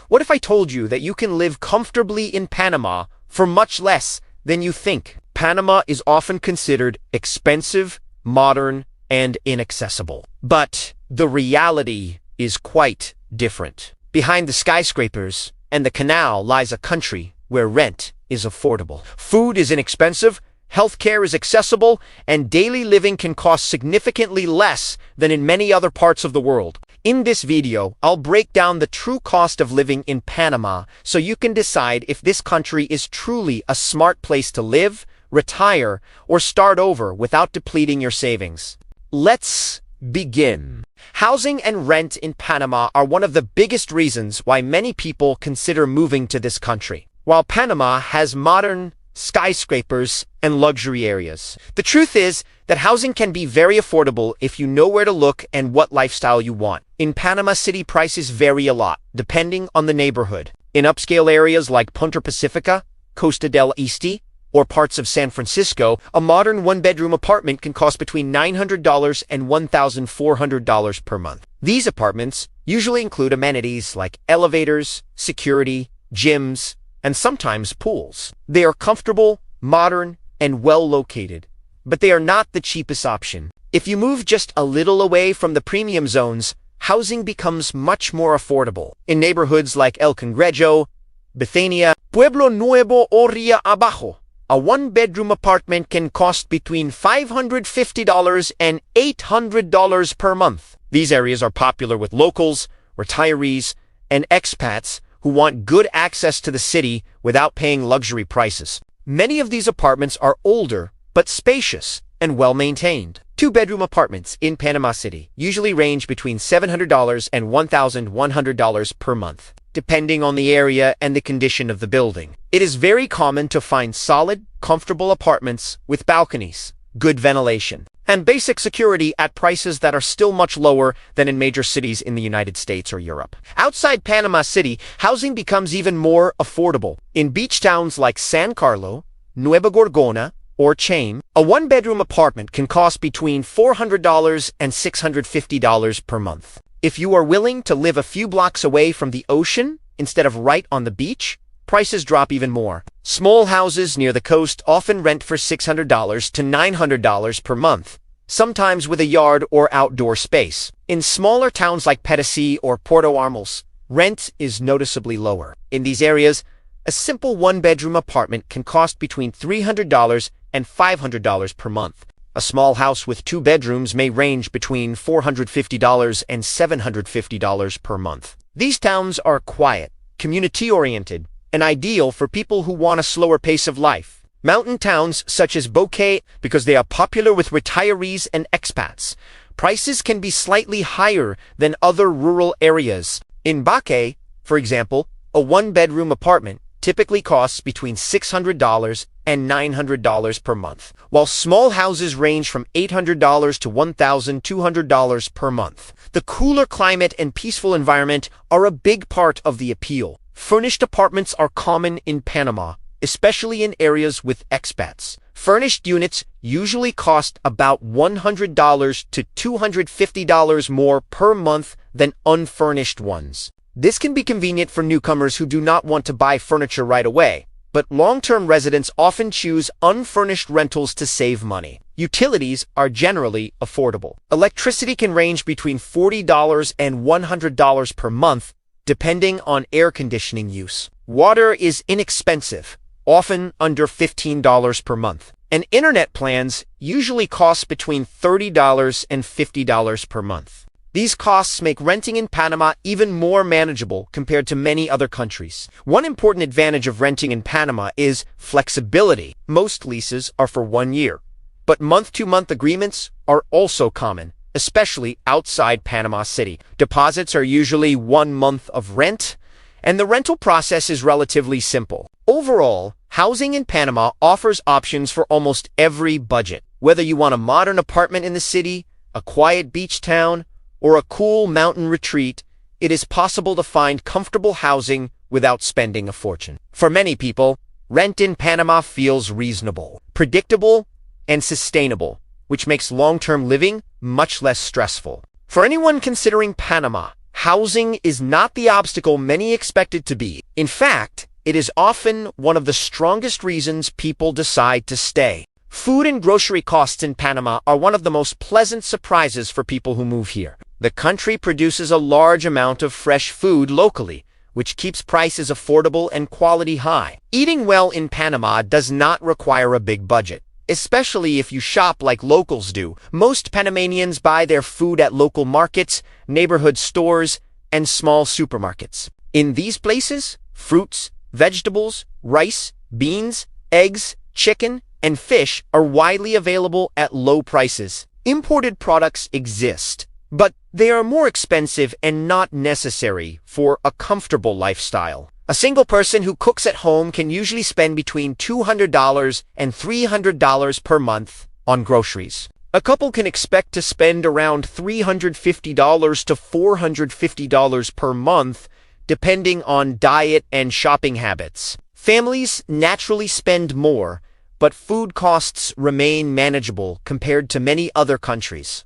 What if I told you that you can live comfortably in Panama for much less than you think? Panama is often considered expensive, modern, and inaccessible. But the reality is quite different. Behind the skyscrapers and the canal lies a country where rent is affordable. Food is inexpensive, healthcare is accessible, and daily living can cost significantly less than in many other parts of the world. In this video, I'll break down the true cost of living in Panama so you can decide if this country is truly a smart place to live, retire, or start over without depleting your savings. Let's begin. Housing and rent in Panama are one of the biggest reasons why many people consider moving to this country. While Panama has modern skyscrapers and luxury areas, the truth is that housing can be very affordable if you know where to look and what lifestyle you want. In Panama City, prices vary a lot, depending on the neighborhood. In upscale areas like Punta Pacifica, Costa del Este, or parts of San Francisco, a modern one-bedroom apartment can cost between $900 and $1,400 per month. These apartments usually include amenities like elevators, security, gyms, and sometimes pools. They are comfortable, modern, and well-located, but they are not the cheapest option. If you move just a little away from the premium zones, housing becomes much more affordable. In neighborhoods like El Cangrejo, Bethania, Pueblo Nuevo, or Ria Abajo, a one-bedroom apartment can cost between $550 and $800 per month. These areas are popular with locals, retirees, and expats who want good access to the city without paying luxury prices. Many of these apartments are older but spacious and well-maintained. Two-bedroom apartments in Panama City usually range between $700 and $1,100 per month, depending on the area and the condition of the building. It is very common to find solid, comfortable apartments with balconies, good ventilation, and basic security at prices that are still much lower than in major cities in the United States or Europe. Outside Panama City, housing becomes even more affordable. In beach towns like San Carlos, Nueva Gorgona, or Chame, a one-bedroom apartment can cost between $400 and $650 per month. If you are willing to live a few blocks away from the ocean instead of right on the beach, prices drop even more. Small houses near the coast often rent for $600 to $900 per month, sometimes with a yard or outdoor space. In smaller towns like Edison or Puerto Armos, rent is noticeably lower. In these areas, a simple one-bedroom apartment can cost between $300 and $500 per month. A small house with two bedrooms may range between $450 and $750 per month. These towns are quiet, community-oriented, and ideal for people who want a slower pace of life. Mountain towns such as Bokeh, because they are popular with retirees and expats, prices can be slightly higher than other rural areas. In Bokeh, for example, a one-bedroom apartment typically costs between $600 and $900 per month, while small houses range from $800 to $1,200 per month. The cooler climate and peaceful environment are a big part of the appeal. Furnished apartments are common in Panama, especially in areas with expats. Furnished units usually cost about $100 to $250 more per month than unfurnished ones. This can be convenient for newcomers who do not want to buy furniture right away, but long-term residents often choose unfurnished rentals to save money. Utilities are generally affordable. Electricity can range between $40 and $100 per month, depending on air conditioning use. Water is inexpensive, often under $15 per month, and internet plans usually cost between $30 and $50 per month. These costs make renting in Panama even more manageable compared to many other countries. One important advantage of renting in Panama is flexibility. Most leases are for 1 year, but month-to-month agreements are also common, especially outside Panama City. Deposits are usually 1 month of rent, and the rental process is relatively simple. Overall, housing in Panama offers options for almost every budget. Whether you want a modern apartment in the city, a quiet beach town, or a cool mountain retreat, it is possible to find comfortable housing without spending a fortune. For many people, rent in Panama feels reasonable, predictable, and sustainable, which makes long-term living much less stressful. For anyone considering Panama, housing is not the obstacle many expect it to be. In fact, it is often one of the strongest reasons people decide to stay. Food and grocery costs in Panama are one of the most pleasant surprises for people who move here. The country produces a large amount of fresh food locally, which keeps prices affordable and quality high. Eating well in Panama does not require a big budget, especially if you shop like locals do. Most Panamanians buy their food at local markets, neighborhood stores, and small supermarkets. In these places, fruits, vegetables, rice, beans, eggs, chicken, and fish are widely available at low prices. Imported products exist, but they are more expensive and not necessary for a comfortable lifestyle. A single person who cooks at home can usually spend between $200 and $300 per month on groceries. A couple can expect to spend around $350 to $450 per month, depending on diet and shopping habits. Families naturally spend more, but food costs remain manageable compared to many other countries.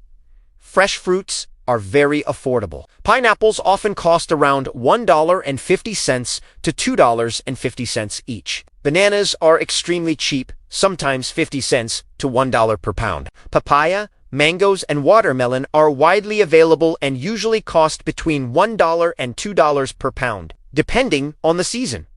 Fresh fruits are very affordable. Pineapples often cost around $1.50 to $2.50 each. Bananas are extremely cheap, sometimes 50 cents to $1 per pound. Papaya, mangoes, and watermelon are widely available and usually cost between $1 and $2 per pound, depending on the season.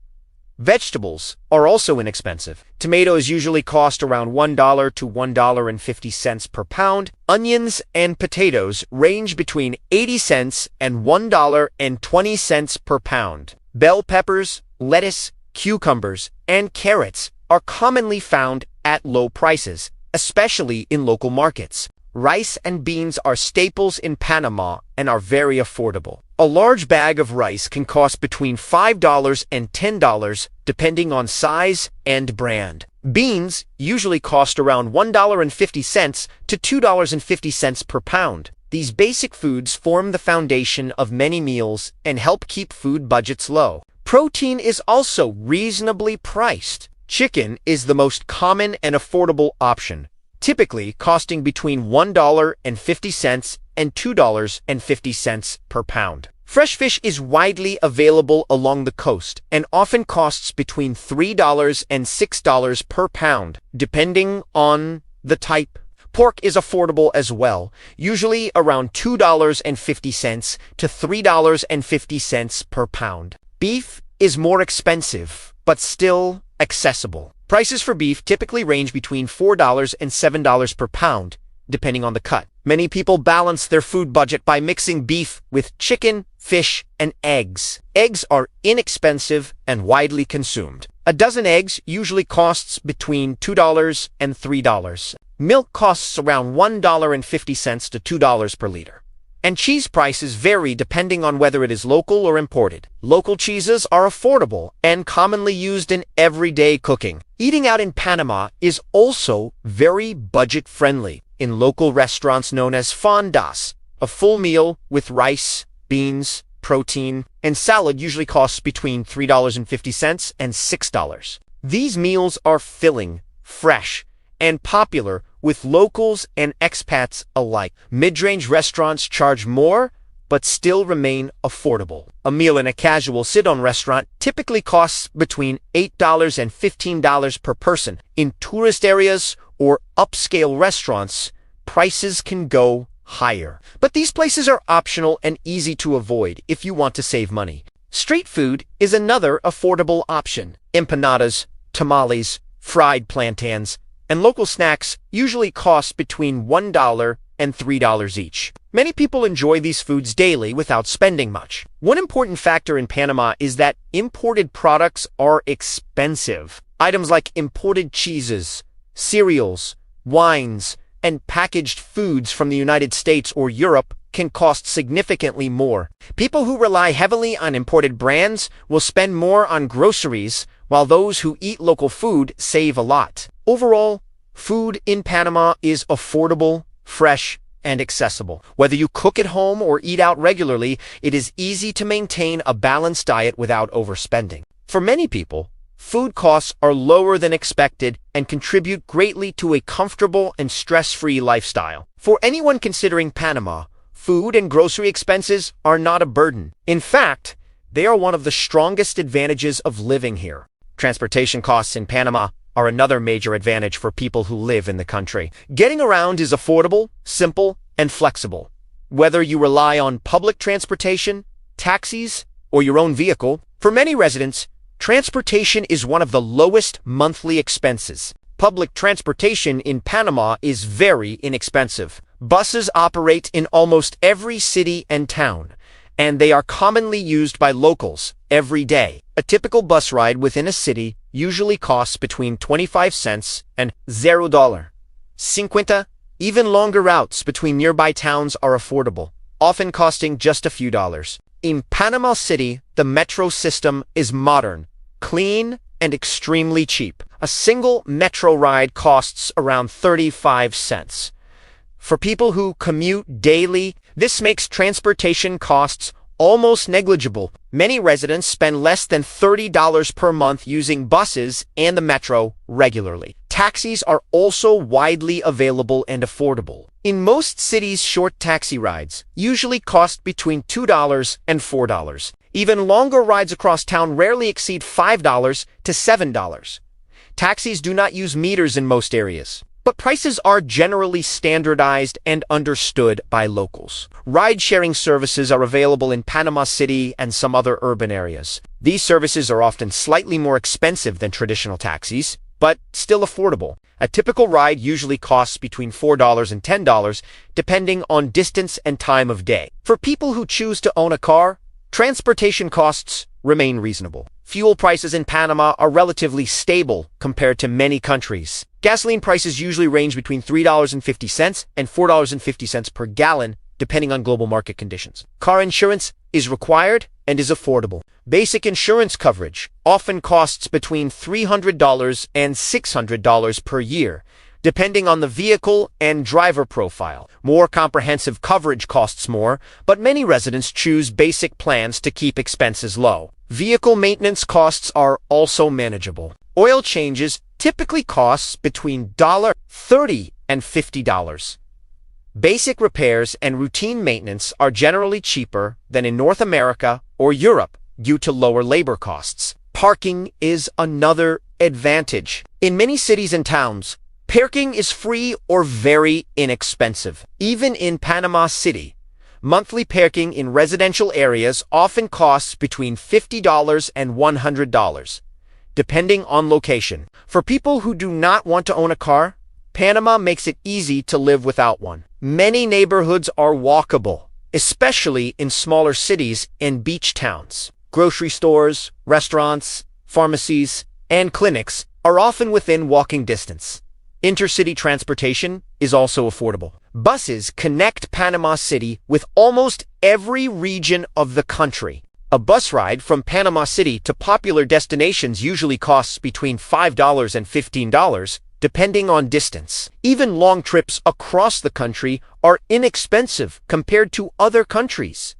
Vegetables are also inexpensive. Tomatoes usually cost around $1 to $1.50 per pound. Onions and potatoes range between 80 cents and $1.20 per pound. Bell peppers, lettuce, cucumbers, and carrots are commonly found at low prices, especially in local markets. Rice and beans are staples in Panama and are very affordable. A large bag of rice can cost between $5 and $10, depending on size and brand. Beans usually cost around $1.50 to $2.50 per pound. These basic foods form the foundation of many meals and help keep food budgets low. Protein is also reasonably priced. Chicken is the most common and affordable option, typically costing between $1.50 and $2.50 per pound. Fresh fish is widely available along the coast and often costs between $3 and $6 per pound, depending on the type. Pork is affordable as well, usually around $2.50 to $3.50 per pound. Beef is more expensive, but still accessible. Prices for beef typically range between $4 and $7 per pound, depending on the cut. Many people balance their food budget by mixing beef with chicken, fish, and eggs. Eggs are inexpensive and widely consumed. A dozen eggs usually costs between $2 and $3. Milk costs around $1.50 to $2 per liter. And cheese prices vary depending on whether it is local or imported. Local cheeses are affordable and commonly used in everyday cooking. Eating out in Panama is also very budget-friendly. In local restaurants known as fondas, a full meal with rice, beans, protein, and salad usually costs between $3.50 and $6. These meals are filling, fresh, and popular with locals and expats alike. Mid-range restaurants charge more, but still remain affordable. A meal in a casual sit-down restaurant typically costs between $8 and $15 per person. In tourist areas or upscale restaurants, prices can go higher. But these places are optional and easy to avoid if you want to save money. Street food is another affordable option. Empanadas, tamales, fried plantains, and local snacks usually cost between $1 and $3 each. Many people enjoy these foods daily without spending much. One important factor in Panama is that imported products are expensive. Items like imported cheeses, cereals, wines, and packaged foods from the United States or Europe can cost significantly more. People who rely heavily on imported brands will spend more on groceries, while those who eat local food save a lot. Overall, food in Panama is affordable, fresh, and accessible. Whether you cook at home or eat out regularly, it is easy to maintain a balanced diet without overspending. For many people, food costs are lower than expected and contribute greatly to a comfortable and stress-free lifestyle. For anyone considering Panama, food and grocery expenses are not a burden. In fact, they are one of the strongest advantages of living here. Transportation costs in Panama are another major advantage for people who live in the country. Getting around is affordable, simple, and flexible. Whether you rely on public transportation, taxis, or your own vehicle, for many residents, transportation is one of the lowest monthly expenses. Public transportation in Panama is very inexpensive. Buses operate in almost every city and town, and they are commonly used by locals every day. A typical bus ride within a city usually costs between 25 cents and $0.50. Even longer routes between nearby towns are affordable, often costing just a few dollars. In Panama City, the metro system is modern, clean, and extremely cheap. A single metro ride costs around 35 cents. For people who commute daily, this makes transportation costs almost negligible. Many residents spend less than $30 per month using buses and the metro regularly. Taxis are also widely available and affordable. In most cities, short taxi rides usually cost between $2 and $4. Even longer rides across town rarely exceed $5 to $7. Taxis do not use meters in most areas, but prices are generally standardized and understood by locals. Ride-sharing services are available in Panama City and some other urban areas. These services are often slightly more expensive than traditional taxis, but still affordable. A typical ride usually costs between $4 and $10, depending on distance and time of day. For people who choose to own a car, transportation costs remain reasonable. Fuel prices in Panama are relatively stable compared to many countries. Gasoline prices usually range between $3.50 and $4.50 per gallon, depending on global market conditions. Car insurance is required and is affordable. Basic insurance coverage often costs between $300 and $600 per year, depending on the vehicle and driver profile. More comprehensive coverage costs more, but many residents choose basic plans to keep expenses low. Vehicle maintenance costs are also manageable. Oil changes typically cost between $30 and $50. Basic repairs and routine maintenance are generally cheaper than in North America or Europe due to lower labor costs. Parking is another advantage. In many cities and towns, parking is free or very inexpensive. Even in Panama City, monthly parking in residential areas often costs between $50 and $100, depending on location. For people who do not want to own a car, Panama makes it easy to live without one. Many neighborhoods are walkable, especially in smaller cities and beach towns. Grocery stores, restaurants, pharmacies, and clinics are often within walking distance. Intercity transportation is also affordable. Buses connect Panama City with almost every region of the country. A bus ride from Panama City to popular destinations usually costs between $5 and $15, depending on distance. Even long trips across the country are inexpensive compared to other countries.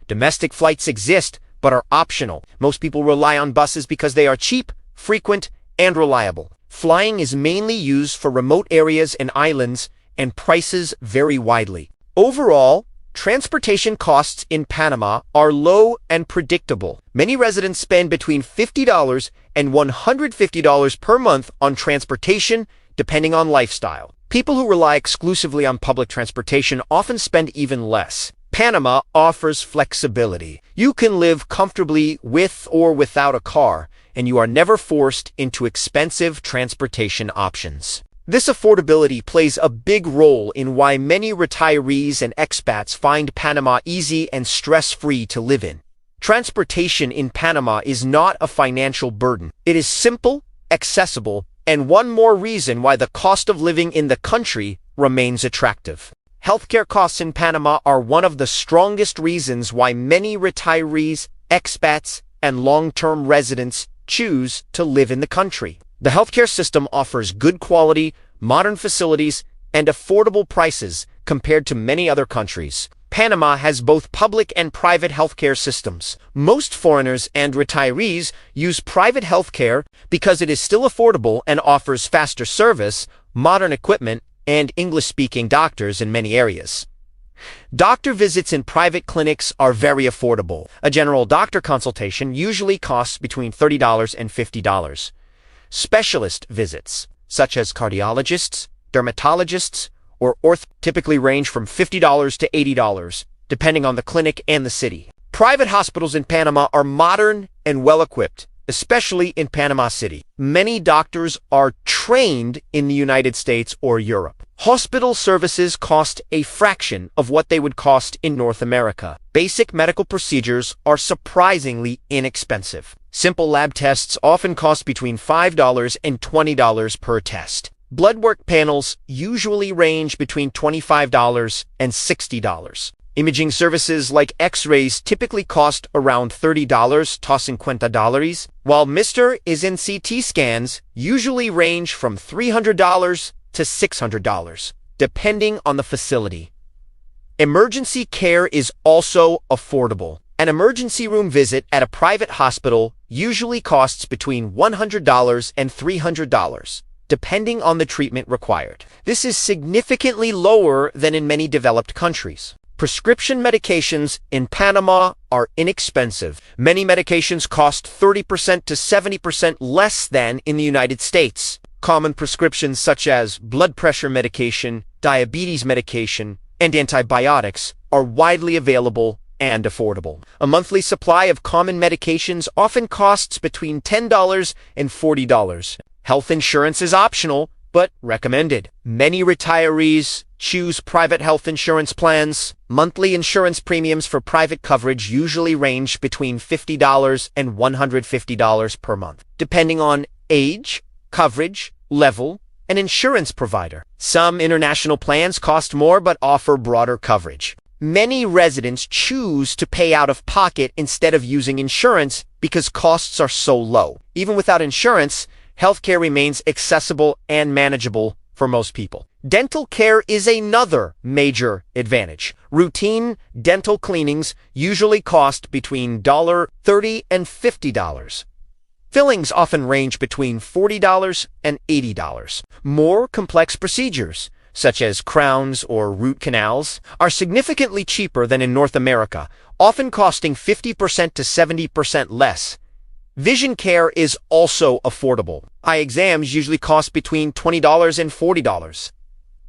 Domestic flights exist, but are optional. Most people rely on buses because they are cheap, frequent, and reliable. Flying is mainly used for remote areas and islands, and prices vary widely. Overall, transportation costs in Panama are low and predictable. Many residents spend between $50 and $150 per month on transportation, depending on lifestyle. People who rely exclusively on public transportation often spend even less. Panama offers flexibility. You can live comfortably with or without a car, and you are never forced into expensive transportation options. This affordability plays a big role in why many retirees and expats find Panama easy and stress-free to live in. Transportation in Panama is not a financial burden. It is simple, accessible, and one more reason why the cost of living in the country remains attractive. Healthcare costs in Panama are one of the strongest reasons why many retirees, expats, and long-term residents choose to live in the country. The healthcare system offers good quality, modern facilities, and affordable prices compared to many other countries. Panama has both public and private healthcare systems. Most foreigners and retirees use private healthcare because it is still affordable and offers faster service, modern equipment, and English-speaking doctors in many areas. Doctor visits in private clinics are very affordable. A general doctor consultation usually costs between $30 and $50. Specialist visits, such as cardiologists, dermatologists, or typically range from $50 to $80, depending on the clinic and the city. Private hospitals in Panama are modern and well-equipped, especially in Panama City. Many doctors are trained in the United States or Europe. Hospital services cost a fraction of what they would cost in North America. Basic medical procedures are surprisingly inexpensive. Simple lab tests often cost between $5 and $20 per test. Blood work panels usually range between $25 and $60. Imaging services like X-rays typically cost around $30 to $50, while Mr. is in CT scans usually range from $300 to $600, depending on the facility. Emergency care is also affordable. An emergency room visit at a private hospital usually costs between $100 and $300, depending on the treatment required. This is significantly lower than in many developed countries. Prescription medications in Panama are inexpensive. Many medications cost 30% to 70% less than in the United States. Common prescriptions such as blood pressure medication, diabetes medication, and antibiotics are widely available and affordable. A monthly supply of common medications often costs between $10 and $40. Health insurance is optional, but recommended. Many retirees choose private health insurance plans. Monthly insurance premiums for private coverage usually range between $50 and $150 per month, depending on age, coverage, level, and insurance provider. Some international plans cost more but offer broader coverage. Many residents choose to pay out of pocket instead of using insurance because costs are so low. Even without insurance, healthcare remains accessible and manageable for most people. Dental care is another major advantage. Routine dental cleanings usually cost between $30 and $50. Fillings often range between $40 and $80. More complex procedures, such as crowns or root canals, are significantly cheaper than in North America, often costing 50% to 70% less. Vision care is also affordable. Eye exams usually cost between $20 and $40.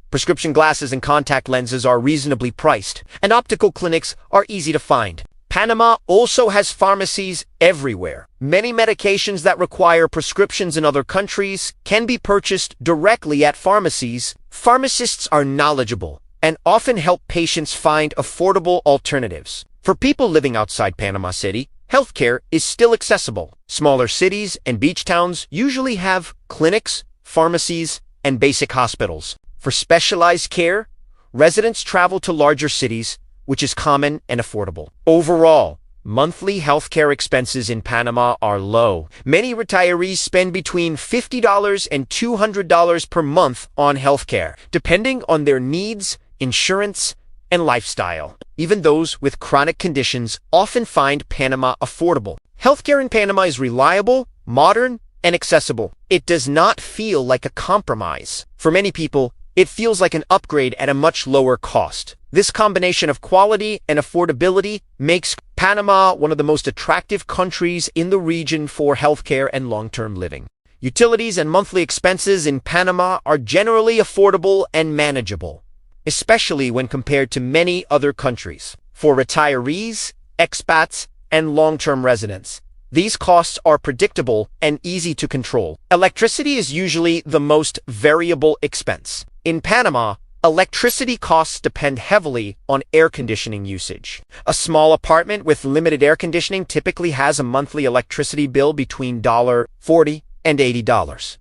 Prescription glasses and contact lenses are reasonably priced, and optical clinics are easy to find. Panama also has pharmacies everywhere. Many medications that require prescriptions in other countries can be purchased directly at pharmacies. Pharmacists are knowledgeable and often help patients find affordable alternatives. For people living outside Panama City, healthcare is still accessible. Smaller cities and beach towns usually have clinics, pharmacies, and basic hospitals. For specialized care, residents travel to larger cities, which is common and affordable. Overall, monthly healthcare expenses in Panama are low. Many retirees spend between $50 and $200 per month on healthcare, depending on their needs, insurance, and lifestyle. Even those with chronic conditions often find Panama affordable. Healthcare in Panama is reliable, modern, and accessible. It does not feel like a compromise. For many people, it feels like an upgrade at a much lower cost. This combination of quality and affordability makes Panama one of the most attractive countries in the region for healthcare and long-term living. Utilities and monthly expenses in Panama are generally affordable and manageable, especially when compared to many other countries. For retirees, expats, and long-term residents, these costs are predictable and easy to control. Electricity is usually the most variable expense. In Panama, electricity costs depend heavily on air conditioning usage. A small apartment with limited air conditioning typically has a monthly electricity bill between $40 and $80.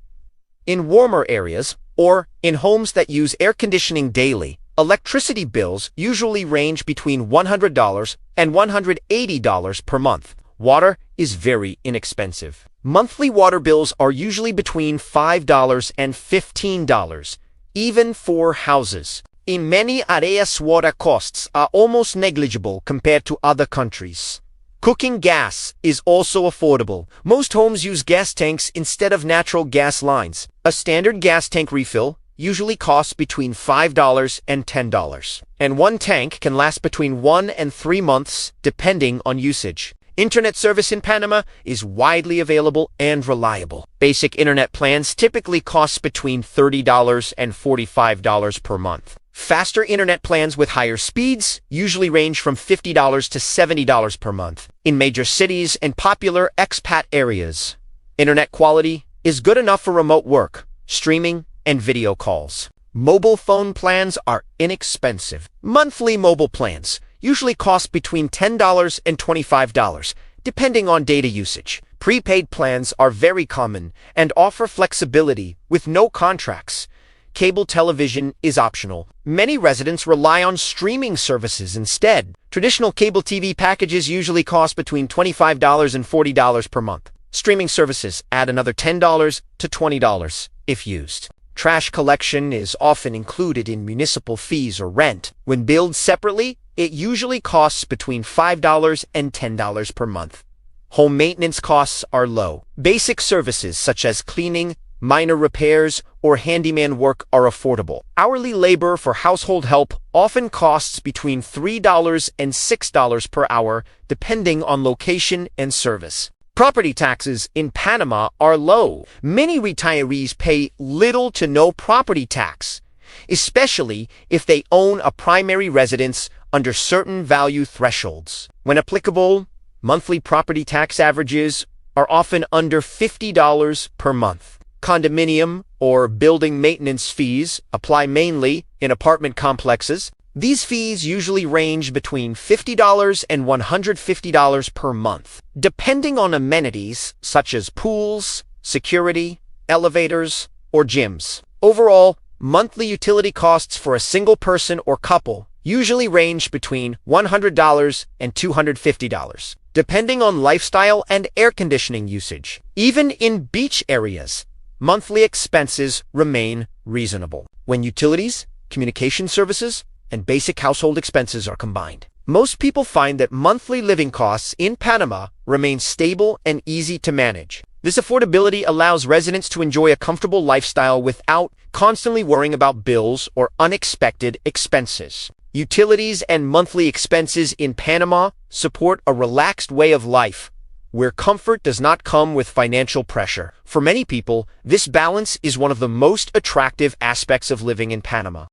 In warmer areas, or in homes that use air conditioning daily, electricity bills usually range between $100 and $180 per month. Water is very inexpensive. Monthly water bills are usually between $5 and $15, even for houses. In many areas, water costs are almost negligible compared to other countries. Cooking gas is also affordable. Most homes use gas tanks instead of natural gas lines. A standard gas tank refill usually costs between $5 and $10, and one tank can last between 1 and 3 months depending on usage. Internet service in Panama is widely available and reliable. Basic internet plans typically cost between $30 and $45 per month. Faster internet plans with higher speeds usually range from $50 to $70 per month. In major cities and popular expat areas, internet quality is good enough for remote work, streaming, and video calls. Mobile phone plans are inexpensive. Monthly mobile plans usually cost between $10 and $25, depending on data usage. Prepaid plans are very common and offer flexibility with no contracts. Cable television is optional. Many residents rely on streaming services instead. Traditional cable TV packages usually cost between $25 and $40 per month. Streaming services add another $10 to $20 if used. Trash collection is often included in municipal fees or rent. When billed separately, it usually costs between $5 and $10 per month. Home maintenance costs are low. Basic services such as cleaning, minor repairs, or handyman work are affordable. Hourly labor for household help often costs between $3 and $6 per hour, depending on location and service. Property taxes in Panama are low. Many retirees pay little to no property tax, especially if they own a primary residence under certain value thresholds. When applicable, monthly property tax averages are often under $50 per month. Condominium or building maintenance fees apply mainly in apartment complexes. These fees usually range between $50 and $150 per month, depending on amenities such as pools, security, elevators, or gyms. Overall, monthly utility costs for a single person or couple usually range between $100 and $250, depending on lifestyle and air conditioning usage. Even in beach areas, monthly expenses remain reasonable when utilities, communication services, and basic household expenses are combined. Most people find that monthly living costs in Panama remain stable and easy to manage. This affordability allows residents to enjoy a comfortable lifestyle without constantly worrying about bills or unexpected expenses. Utilities and monthly expenses in Panama support a relaxed way of life, where comfort does not come with financial pressure. For many people, this balance is one of the most attractive aspects of living in Panama.